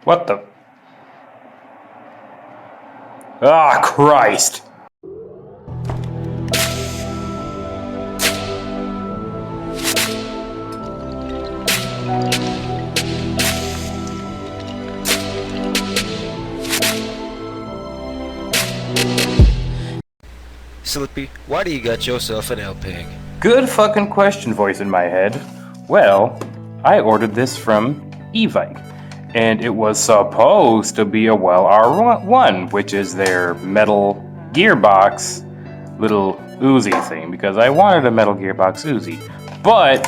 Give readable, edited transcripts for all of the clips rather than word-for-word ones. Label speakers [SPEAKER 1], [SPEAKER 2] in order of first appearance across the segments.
[SPEAKER 1] What the? Ah, Christ!
[SPEAKER 2] Slippy, why do you got yourself an LPEG?
[SPEAKER 1] Good fucking question, voice in my head. Well, I ordered this from Evike, and it was supposed to be a Well R1, which is their metal gearbox little Uzi thing, because I wanted a metal gearbox Uzi. But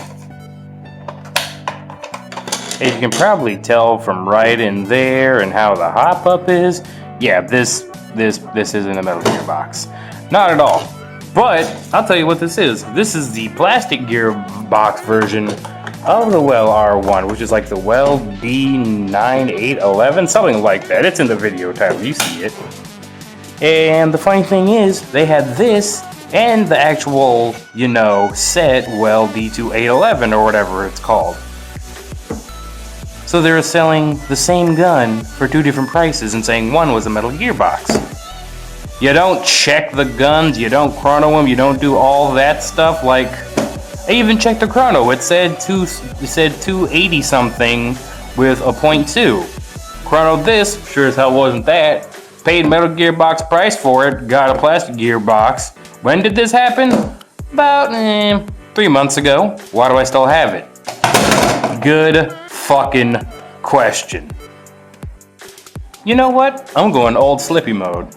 [SPEAKER 1] as you can probably tell from right in there and how the hop-up is, yeah, this isn't a metal gearbox. Not at all. But I'll tell you what this is. This is the plastic gearbox version of the Well R1, which is like the Well D2811, something like that. It's in the video title, you see it. And the funny thing is, they had this and the actual, you know, set Well D2811 or whatever it's called. So they were selling the same gun for two different prices and saying one was a metal gearbox. You don't check the guns, you don't chrono them, you don't do all that stuff. Like, I even checked the chrono. It said 280 something with a .2. Chronoed this, sure as hell wasn't that. Paid metal gearbox price for it, got a plastic gearbox. When did this happen? About 3 months ago. Why do I still have it? Good fucking question. You know what? I'm going old Slippy mode.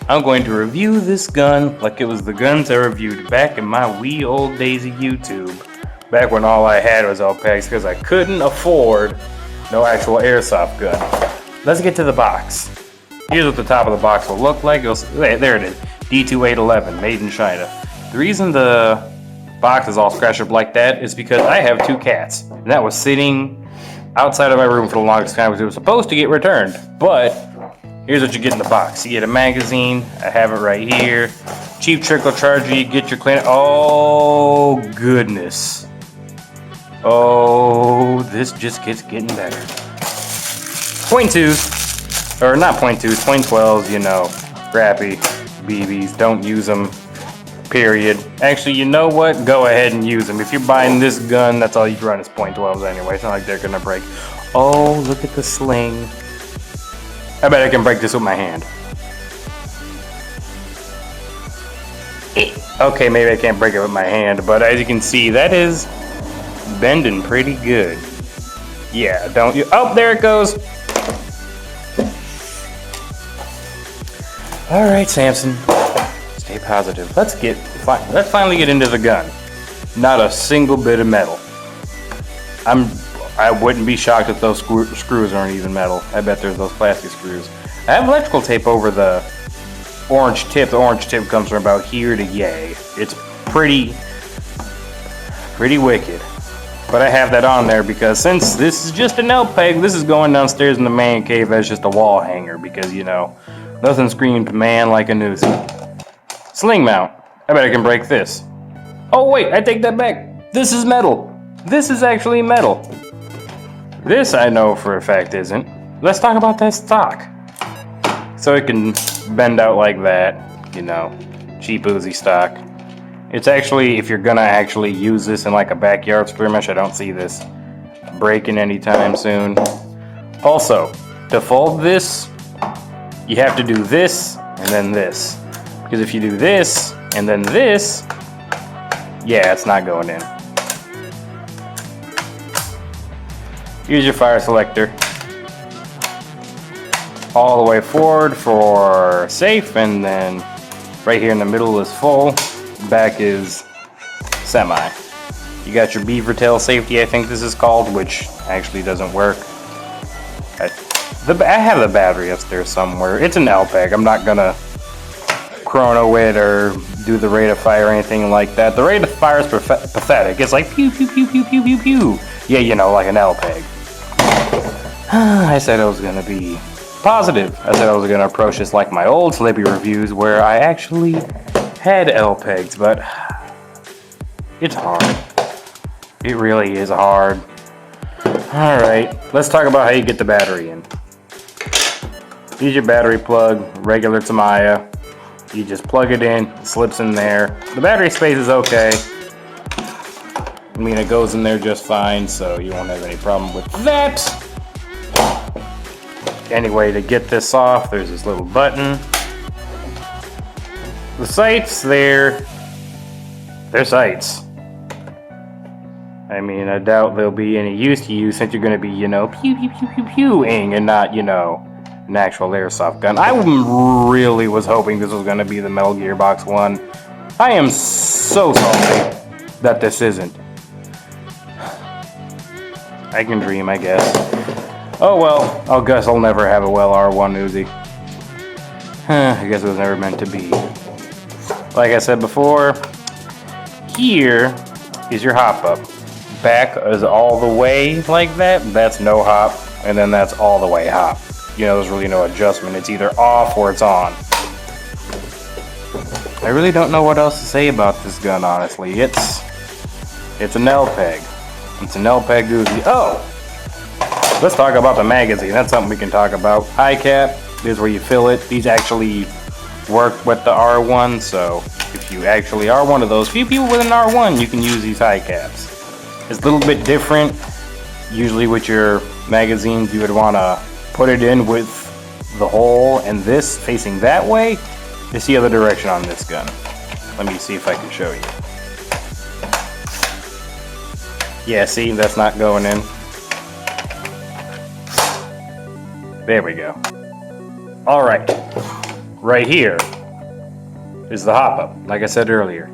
[SPEAKER 1] I'm going to review this gun like it was the guns I reviewed back in my wee old days of YouTube. Back when all I had was LPEGs because I couldn't afford no actual airsoft gun. Let's get to the box. Here's what the top of the box will look like. There it is. D2811, made in China. The reason the box is all scratched up like that is because I have two cats. And that was sitting outside of my room for the longest time because it was supposed to get returned. But here's what you get in the box. You get a magazine. I have it right here. Cheap trickle charger. You get your clean. Oh, goodness. Oh, this just keeps getting better. .2s. Or not .2s, .12s, you know. Crappy BBs. Don't use them. Period. Actually, you know what? Go ahead and use them. If you're buying this gun, that's all you run is .12s anyway. It's not like they're gonna break. Oh, look at the sling. I bet I can break this with my hand. Okay, maybe I can't break it with my hand, but as you can see, that is bending pretty good. Yeah, don't you? Oh, there it goes. All right, Samson. Stay positive. Let's finally get into the gun. Not a single bit of metal. I wouldn't be shocked if those screws aren't even metal. I bet there's those plastic screws. I have electrical tape over the orange tip. The orange tip comes from about here to yay. It's pretty wicked. But I have that on there because since this is just an LPEG, this is going downstairs in the man cave as just a wall hanger because, you know, nothing screamed man like a Uzi. Sling mount. I bet I can break this. Oh wait, I take that back. This is metal. This is actually metal. This I know for a fact isn't. Let's talk about that stock. So it can bend out like that, you know, cheap Uzi stock. It's actually, if you're gonna actually use this in like a backyard skirmish, I don't see this breaking anytime soon. Also, to fold this, you have to do this and then this. Because if you do this and then this, yeah, it's not going in. Here's your fire selector. All the way forward for safe, and then right here in the middle is full. Back is semi. You got your beaver tail safety, I think this is called, which actually doesn't work. I have the battery upstairs somewhere. It's an LPEG. I'm not gonna chrono it or do the rate of fire or anything like that. The rate of fire is pathetic. It's like pew pew pew pew pew pew pew. Yeah, you know, like an LPEG. I said I was gonna be positive. I said I was gonna approach this like my old Slippy reviews where I actually had LPEGs, but it's hard. It really is hard. Alright, let's talk about how you get the battery in. use your battery plug, regular Tamiya. You just plug it in, it slips in there. The battery space is okay. I mean, it goes in there just fine, so you won't have any problem with that. Anyway, to get this off, there's this little button. The sights, they're sights. I mean, I doubt they'll be any use to you since you're gonna be, you know, pew pew pew pew pewing and not, you know, an actual airsoft gun. I really was hoping this was gonna be the Metal Gearbox one. I am so salty that this isn't. I can dream, I guess. Oh well, I guess I'll never have a well R1 Uzi. I guess it was never meant to be. Like I said before, here is your hop up. Back is all the way like that, that's no hop, and then that's all the way hop. You know, there's really no adjustment. It's either off or it's on. I really don't know what else to say about this gun, honestly. It's an LPEG. It's an LPEG Uzi. Oh! Let's talk about the magazine. That's something we can talk about. High cap, this is where you fill it. These actually work with the R1, so if you actually are one of those few people with an R1, you can use these high caps. It's a little bit different. Usually with your magazines, you would want to put it in with the hole, and this facing that way is the other direction on this gun. Let me see if I can show you. Yeah, see, that's not going in. There we go. All right, right here is the hop up. Like I said earlier,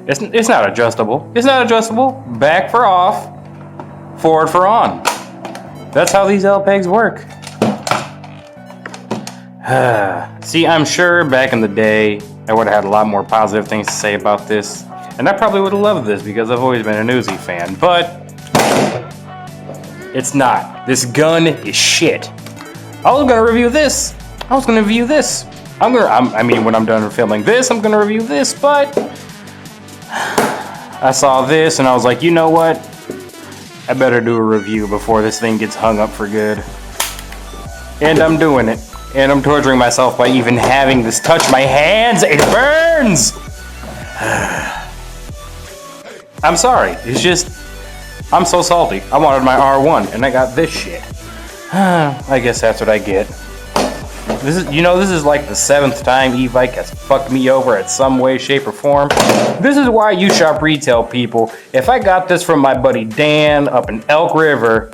[SPEAKER 1] it's not adjustable. It's not adjustable. Back for off, forward for on. That's how these LPEGs work. See, I'm sure back in the day, I would have had a lot more positive things to say about this, and I probably would have loved this because I've always been an Uzi fan, but it's not. This gun is shit. I was gonna review this. I mean, when I'm done filming this, I'm gonna review this, but I saw this and I was like, you know what? I better do a review before this thing gets hung up for good. And I'm doing it. And I'm torturing myself by even having this touch my hands. It burns! I'm sorry. It's just, I'm so salty. I wanted my R1 and I got this shit. I guess that's what I get. This is like the 7th time e-bike has fucked me over at some way, shape, or form. This is why you shop retail, people. If I got this from my buddy Dan up in Elk River,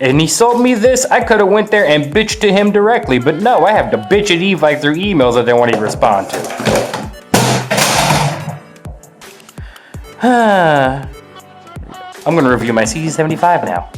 [SPEAKER 1] and he sold me this, I could have went there and bitched to him directly, but no, I have to bitch at e-bike through emails that they won't even respond to. I'm gonna review my CZ75 now.